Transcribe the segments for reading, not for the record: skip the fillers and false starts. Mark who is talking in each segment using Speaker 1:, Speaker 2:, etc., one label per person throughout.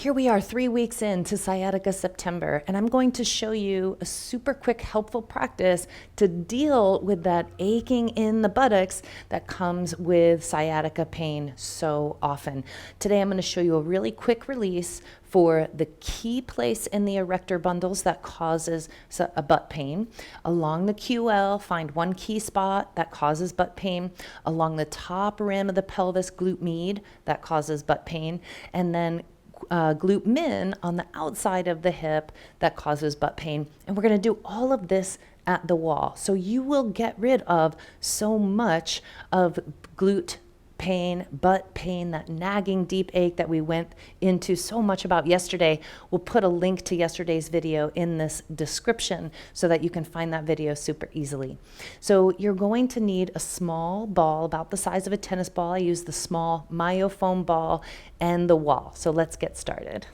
Speaker 1: here we are 3 weeks into Sciatica September, and I'm going to show you a super quick, helpful practice to deal with that aching in the buttocks that comes with sciatica pain so often. Today, I'm going to show you a really quick release for the key place in the erector bundles that causes a butt pain. Along the QL, find one key spot that causes butt pain. Along the top rim of the pelvis, glute med, that causes butt pain. And then glute min on the outside of the hip that causes butt pain. And we're going to do all of this at the wall. So you will get rid of so much of glute pain, butt pain, that nagging deep ache that we went into so much about yesterday. We'll put a link to yesterday's video in this description so that you can find that video super easily. So you're going to need a small ball about the size of a tennis ball. I use the small myofoam ball and the wall. So let's get started.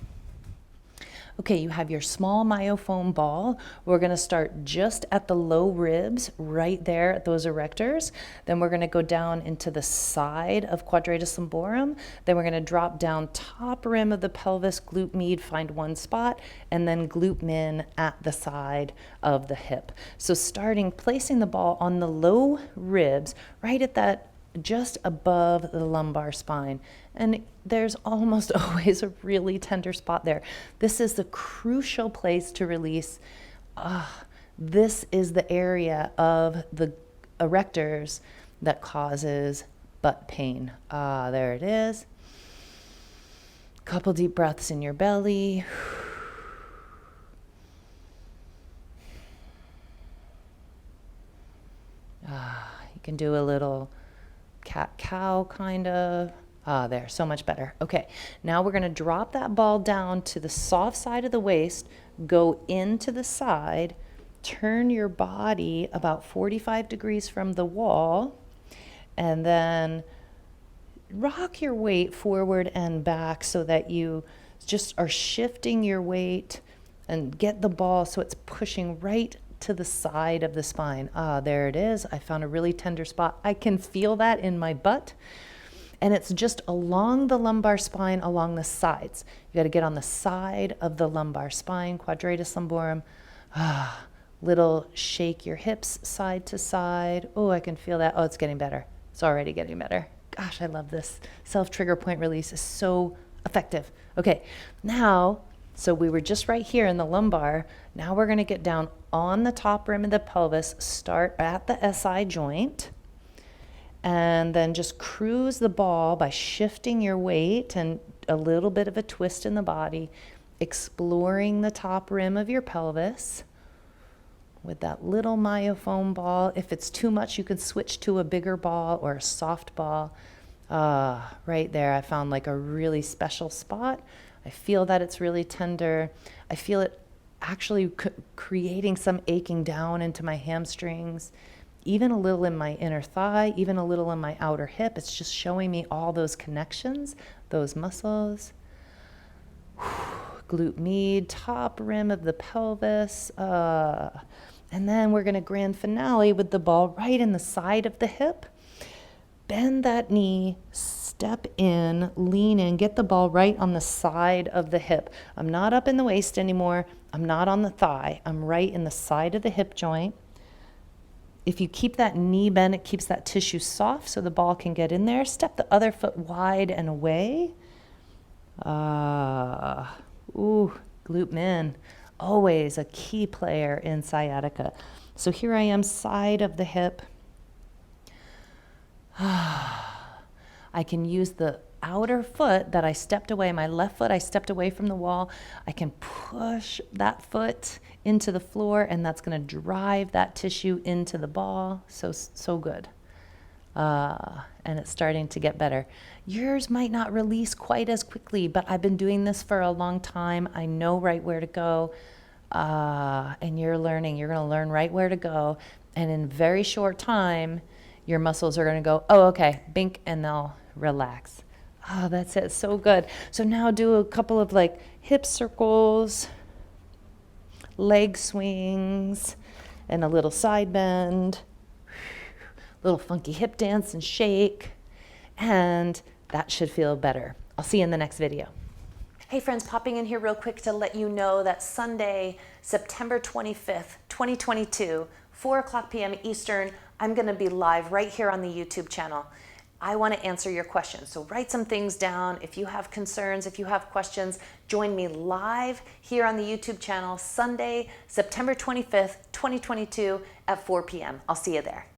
Speaker 1: Okay, you have your small myofoam ball. We're going to start just at the low ribs, right there at those erectors. Then we're going to go down into the side of quadratus lumborum. Then we're going to drop down top rim of the pelvis, glute med, find one spot, and then glute min at the side of the hip. So placing the ball on the low ribs, right at that just above the lumbar spine. And there's almost always a really tender spot there. This is the crucial place to release. This is the area of the erectors that causes butt pain. There it is. Couple deep breaths in your belly. You can do a little cat-cow kind of. There, so much better. Okay, now we're going to drop that ball down to the soft side of the waist, go into the side, turn your body about 45 degrees from the wall, and then rock your weight forward and back so that you just are shifting your weight and get the ball so it's pushing right to the side of the spine. There it is. I found a really tender spot. I can feel that in my butt. And it's just along the lumbar spine, along the sides. You got to get on the side of the lumbar spine, quadratus lumborum. Little shake your hips side to side. Oh, I can feel that. Oh, it's getting better. It's already getting better. Gosh, I love this. Self-trigger point release is so effective. Okay, now, so we were just right here in the lumbar. Now we're going to get down on the top rim of the pelvis, start at the SI joint, and then just cruise the ball by shifting your weight and a little bit of a twist in the body, exploring the top rim of your pelvis with that little myofoam ball. If it's too much, you can switch to a bigger ball or a soft ball. Right there, I found like a really special spot. I feel that it's really tender. I feel it actually creating some aching down into my hamstrings, even a little in my inner thigh, even a little in my outer hip. It's just showing me all those connections, those muscles. Glute med, top rim of the pelvis. And then we're going to grand finale with the ball right in the side of the hip. Bend that knee, step in, lean in, get the ball right on the side of the hip. I'm not up in the waist anymore. I'm not on the thigh. I'm right in the side of the hip joint. If you keep that knee bent, it keeps that tissue soft so the ball can get in there. Step the other foot wide and away. Glute min, always a key player in sciatica. So here I am, side of the hip. I can use the outer foot that I stepped away, my left foot, I stepped away from the wall. I can push that foot into the floor, and that's going to drive that tissue into the ball. So good. And it's starting to get better. Yours might not release quite as quickly, but I've been doing this for a long time. I know right where to go. And you're learning. You're going to learn right where to go. And in very short time, your muscles are going to go, oh, okay, bink, and they'll relax. Oh, that's it. So good. So now do a couple of like hip circles, leg swings, and a little side bend, little funky hip dance and shake, and that should feel better. I'll see you in the next video. Hey friends, popping in here real quick to let you know that Sunday, September 25th, 2022, 4 o'clock p.m. Eastern, I'm going to be live right here on the YouTube channel. I want to answer your questions. So write some things down. If you have concerns, if you have questions, join me live here on the YouTube channel Sunday, September 25th, 2022 at 4 p.m. I'll see you there.